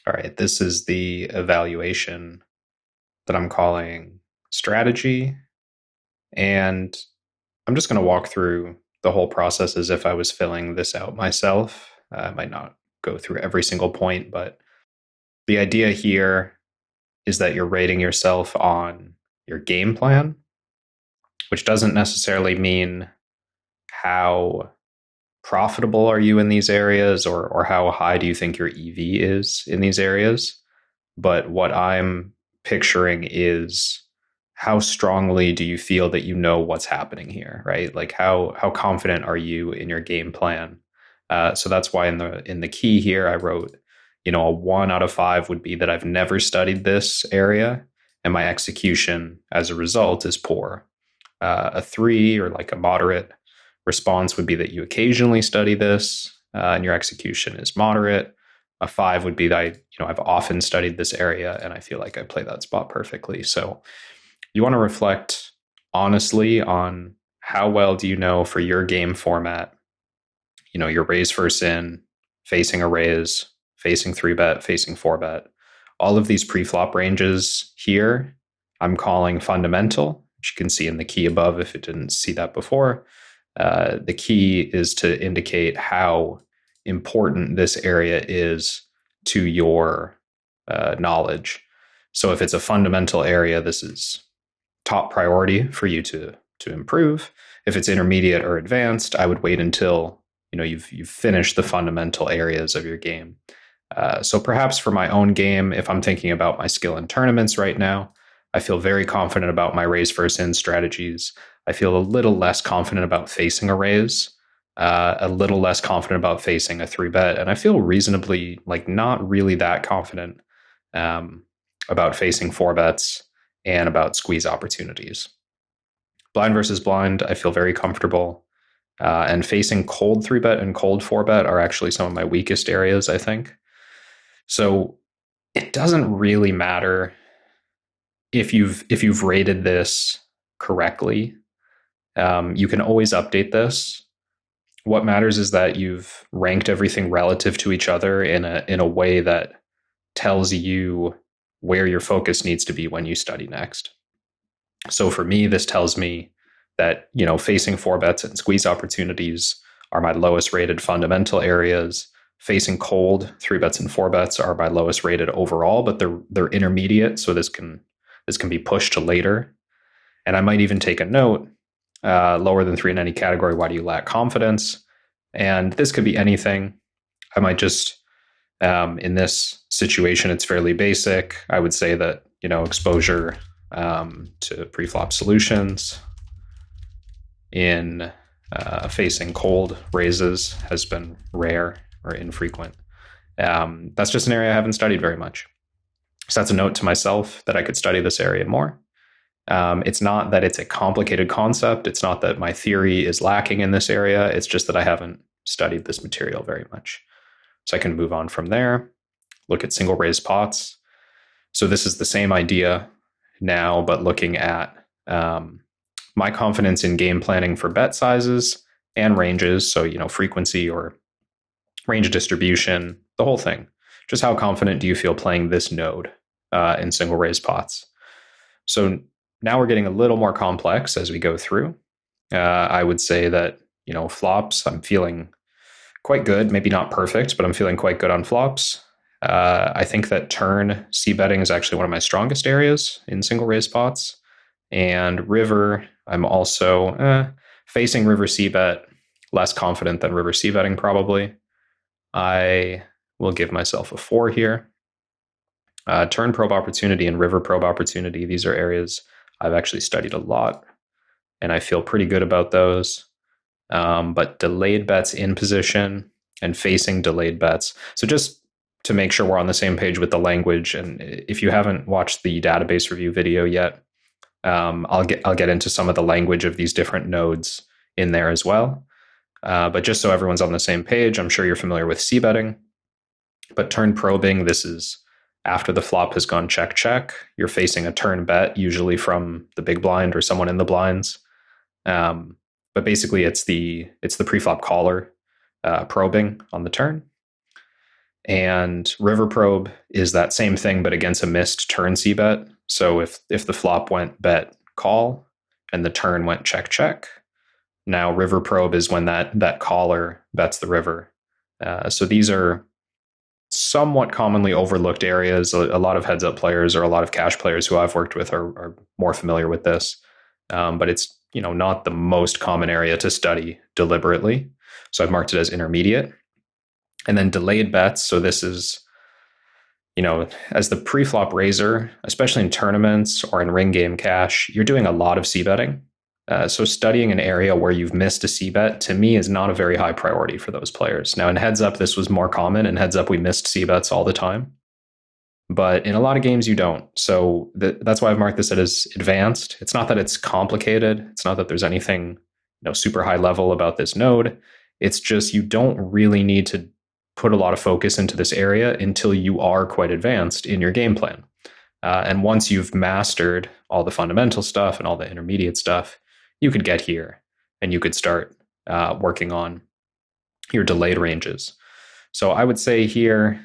All right, this is the evaluation that I'm calling strategy. And I'm just going to walk through the whole process as if I was filling this out myself. I might not go through every single point, but the idea here is that you're rating yourself on your game plan, which doesn't necessarily mean how profitable are you in these areas or how high do you think your EV is in these areas. But what I'm picturing is how strongly do you feel that you know what's happening here, right? Like how confident are you in your game plan? So that's why in the key here I wrote, a 1 out of 5 would be that I've never studied this area, and my execution as a result is poor. A 3 or like a moderate response would be that you occasionally study this, and your execution is moderate. A 5 would be that I've often studied this area and I feel like I play that spot perfectly. So you want to reflect honestly on how well do you know for your game format, your raise first in, facing a raise, facing 3-bet, facing 4-bet. All of these pre-flop ranges here, I'm calling fundamental, which you can see in the key above if it didn't see that before. The key is to indicate how important this area is to your knowledge. So if it's a fundamental area, this is top priority for you to improve. If it's intermediate or advanced, I would wait until you've finished the fundamental areas of your game. So perhaps for my own game, if I'm thinking about my skill in tournaments right now, I feel very confident about my raise first in strategies. I feel a little less confident about facing a raise, a little less confident about facing a 3-bet, and I feel reasonably not really that confident about facing 4-bets and about squeeze opportunities. Blind versus blind, I feel very comfortable. And facing cold 3-bet and cold 4-bet are actually some of my weakest areas, I think. So it doesn't really matter if you've rated this correctly. You can always update this. What matters is that you've ranked everything relative to each other in a way that tells you where your focus needs to be when you study next. So for me, this tells me that, facing 4-bets and squeeze opportunities are my lowest rated fundamental areas. Facing cold 3-bets and 4-bets are my lowest rated overall, but they're intermediate. So this can be pushed to later. And I might even take a note, lower than 3 in any category. Why do you lack confidence? And this could be anything. I might just, in this situation, it's fairly basic. I would say that, exposure to pre-flop solutions in facing cold raises has been rare or infrequent. That's just an area I haven't studied very much. So that's a note to myself that I could study this area more. It's not that it's a complicated concept. It's not that my theory is lacking in this area. It's just that I haven't studied this material very much. So I can move on from there, look at single raise pots. So this is the same idea now, but looking at my confidence in game planning for bet sizes and ranges. So, frequency or range distribution, the whole thing. Just how confident do you feel playing this node in single raise pots? So now we're getting a little more complex as we go through. I would say that, flops, I'm feeling quite good, maybe not perfect, but I'm feeling quite good on flops. I think that turn c-betting is actually one of my strongest areas in single raise pots. And river, I'm also facing river c-bet, less confident than river c-betting probably. I will give myself a 4 here. Turn probe opportunity and river probe opportunity, these are areas I've actually studied a lot, and I feel pretty good about those. But delayed bets in position and facing delayed bets. So just to make sure we're on the same page with the language, and if you haven't watched the database review video yet, I'll get into some of the language of these different nodes in there as well. But just so everyone's on the same page, I'm sure you're familiar with c-betting. But turn probing, this is after the flop has gone check, check. You're facing a turn bet, usually from the big blind or someone in the blinds. But basically, it's the pre-flop caller probing on the turn. And River Probe is that same thing, but against a missed turn C bet. So if the flop went bet call and the turn went check check, now River Probe is when that caller bets the river. So these are somewhat commonly overlooked areas. A lot of heads up players or a lot of cash players who I've worked with are more familiar with this. But it's not the most common area to study deliberately. So I've marked it as intermediate. And then delayed bets. So this is, as the pre-flop raiser, especially in tournaments or in ring game cash, you're doing a lot of c betting. So studying an area where you've missed a c bet, to me, is not a very high priority for those players. Now, in heads up, this was more common. In heads up, we missed c bets all the time. But in a lot of games, you don't. So that's why I've marked this as advanced. It's not that it's complicated. It's not that there's anything super high level about this node. It's just you don't really need to put a lot of focus into this area until you are quite advanced in your game plan. And once you've mastered all the fundamental stuff and all the intermediate stuff, you could get here and you could start working on your delayed ranges. So I would say here,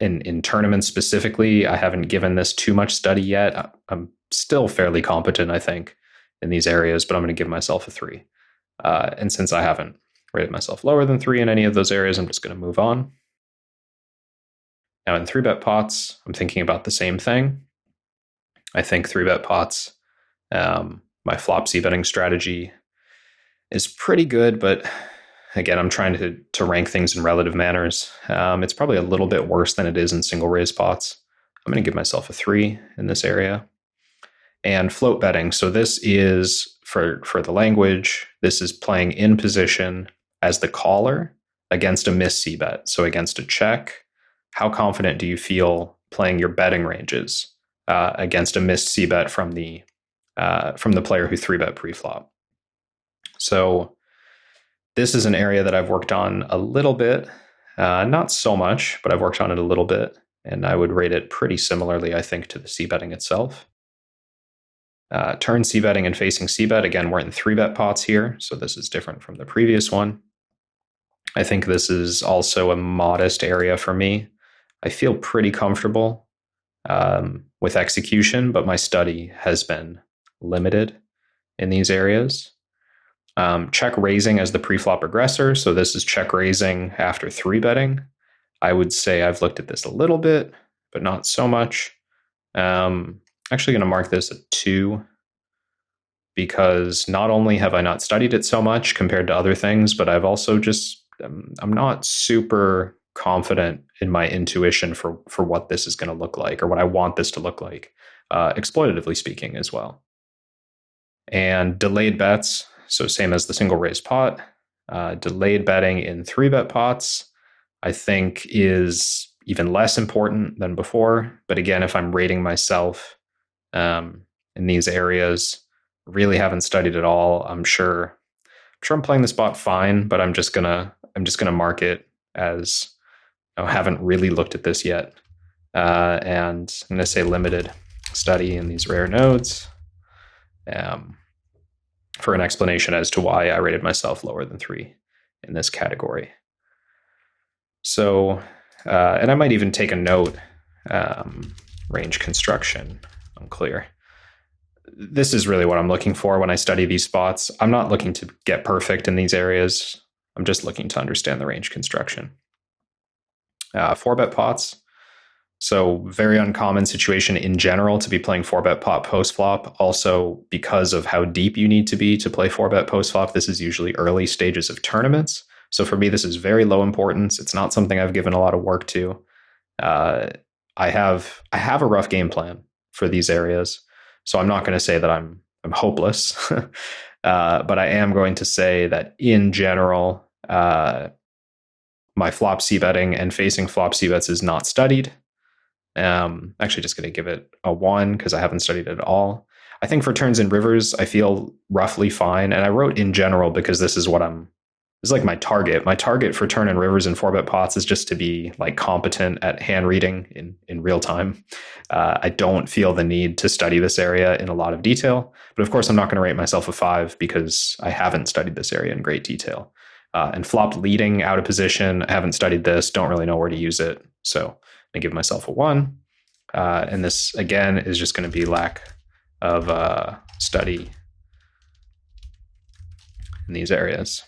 in tournaments specifically, I haven't given this too much study yet. I'm still fairly competent, I think, in these areas, but I'm going to give myself a 3. And since I haven't rated myself lower than 3 in any of those areas, I'm just going to move on. Now in 3-bet pots, I'm thinking about the same thing. I think 3-bet pots, my flop c-betting strategy is pretty good, but again, I'm trying to rank things in relative manners. It's probably a little bit worse than it is in single raise pots. I'm going to give myself a 3 in this area. And float betting. So this is, for the language, this is playing in position as the caller against a miss c-bet. So against a check, how confident do you feel playing your betting ranges against a missed c-bet from the player who 3-bet pre-flop? So this is an area that I've worked on a little bit, not so much, but I've worked on it a little bit, and I would rate it pretty similarly, I think, to the c-betting itself. Turn c-betting and facing c-bet, again, we're in 3-bet pots here, so this is different from the previous one. I think this is also a modest area for me. I feel pretty comfortable with execution, but my study has been limited in these areas. Check raising as the pre-flop aggressor. So this is check raising after 3-betting. I would say I've looked at this a little bit, but not so much. Actually going to mark this a 2 because not only have I not studied it so much compared to other things, but I've also I'm not super confident in my intuition for what this is going to look like or what I want this to look like, exploitatively speaking as well. And delayed bets. So same as the single raise pot, delayed betting in 3-bet pots, I think is even less important than before. But again, if I'm rating myself in these areas, really haven't studied at all. I'm sure I'm playing the spot fine, but I'm just gonna mark it as haven't really looked at this yet, and I'm gonna say limited study in these rare nodes. For an explanation as to why I rated myself lower than 3 in this category. So, and I might even take a note, range construction, unclear. This is really what I'm looking for when I study these spots. I'm not looking to get perfect in these areas. I'm just looking to understand the range construction. 4-bet pots. So very uncommon situation in general to be playing 4-bet pot post-flop. Also, because of how deep you need to be to play 4-bet post-flop, this is usually early stages of tournaments. So for me, this is very low importance. It's not something I've given a lot of work to. I have a rough game plan for these areas. So I'm not going to say that I'm hopeless, but I am going to say that in general, my flop c-betting and facing flop c-bets is not studied. Actually just going to give it a 1 because I haven't studied it at all. I think for turns and rivers, I feel roughly fine. And I wrote in general because this is like my target. My target for turn and rivers and 4-bet pots is just to be like competent at hand reading in real time. I don't feel the need to study this area in a lot of detail, but of course I'm not going to rate myself a 5 because I haven't studied this area in great detail. and flopped leading out of position. I haven't studied this, don't really know where to use it. So I give myself a 1. And this, again, is just going to be lack of study in these areas.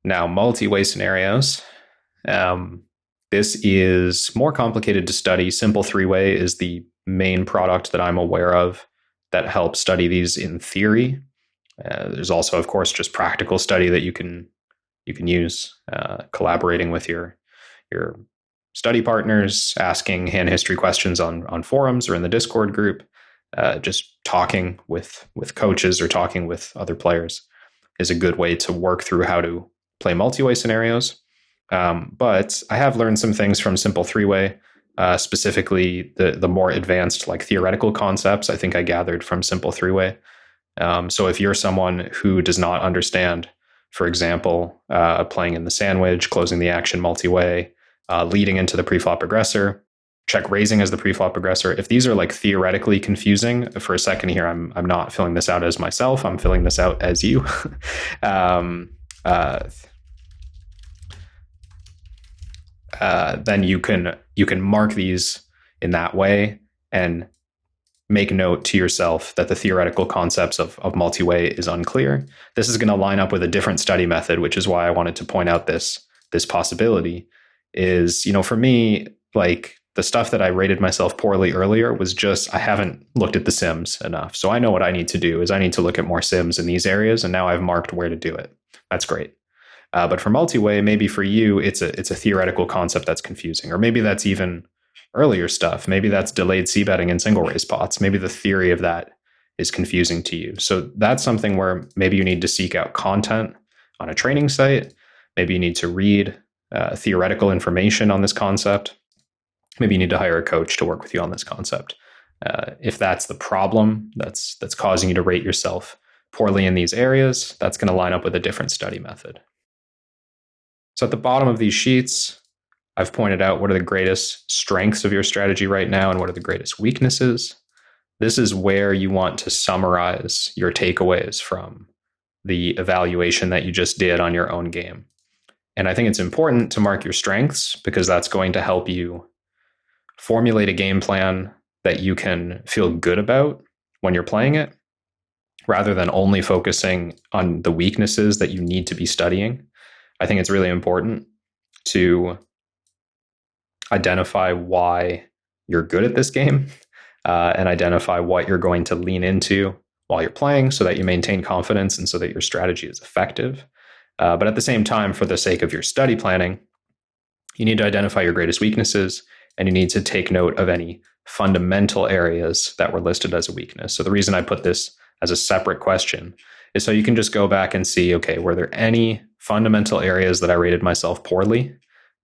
Now, multi-way scenarios. This is more complicated to study. Simple 3-way is the main product that I'm aware of that helps study these in theory. There's also, of course, just practical study that you can use, collaborating with your study partners, asking hand history questions on forums or in the Discord group, just talking with coaches or talking with other players is a good way to work through how to play multi-way scenarios. But I have learned some things from simple 3-way, specifically the more advanced like theoretical concepts I think I gathered from simple 3-way. So if you're someone who does not understand, for example, playing in the sandwich, closing the action multi-way, leading into the preflop aggressor, check raising as the preflop aggressor. If these are like theoretically confusing, for a second here, I'm not filling this out as myself. I'm filling this out as you. Then you can mark these in that way and make note to yourself that the theoretical concepts of multi-way is unclear. This is going to line up with a different study method, which is why I wanted to point out this possibility. Is, for me, like the stuff that I rated myself poorly earlier was just I haven't looked at the sims enough. So I know what I need to do is I need to look at more sims in these areas, and now I've marked where to do it. That's great. But for multi-way, maybe for you, it's a theoretical concept that's confusing, or maybe that's even earlier stuff. Maybe that's delayed c-betting in single raise pots. Maybe the theory of that is confusing to you. So that's something where maybe you need to seek out content on a training site. Maybe you need to read theoretical information on this concept. Maybe you need to hire a coach to work with you on this concept. If that's the problem that's causing you to rate yourself poorly in these areas, that's going to line up with a different study method. So at the bottom of these sheets, I've pointed out what are the greatest strengths of your strategy right now and what are the greatest weaknesses. This is where you want to summarize your takeaways from the evaluation that you just did on your own game. And I think it's important to mark your strengths because that's going to help you formulate a game plan that you can feel good about when you're playing it, rather than only focusing on the weaknesses that you need to be studying. I think it's really important to identify why you're good at this game and identify what you're going to lean into while you're playing so that you maintain confidence and so that your strategy is effective. But at the same time, for the sake of your study planning, you need to identify your greatest weaknesses and you need to take note of any fundamental areas that were listed as a weakness. So the reason I put this as a separate question is so you can just go back and see, okay, were there any fundamental areas that I rated myself poorly?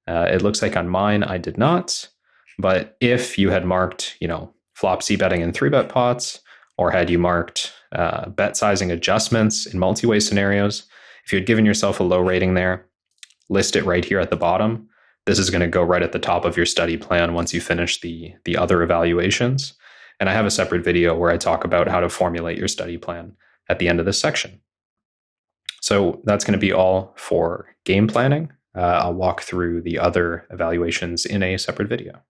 It looks like on mine, I did not. But if you had marked, flop c-betting in 3-bet pots, or had you marked bet sizing adjustments in multi-way scenarios, if you had given yourself a low rating there, list it right here at the bottom. This is going to go right at the top of your study plan once you finish the other evaluations. And I have a separate video where I talk about how to formulate your study plan at the end of this section. So that's going to be all for game planning. I'll walk through the other evaluations in a separate video.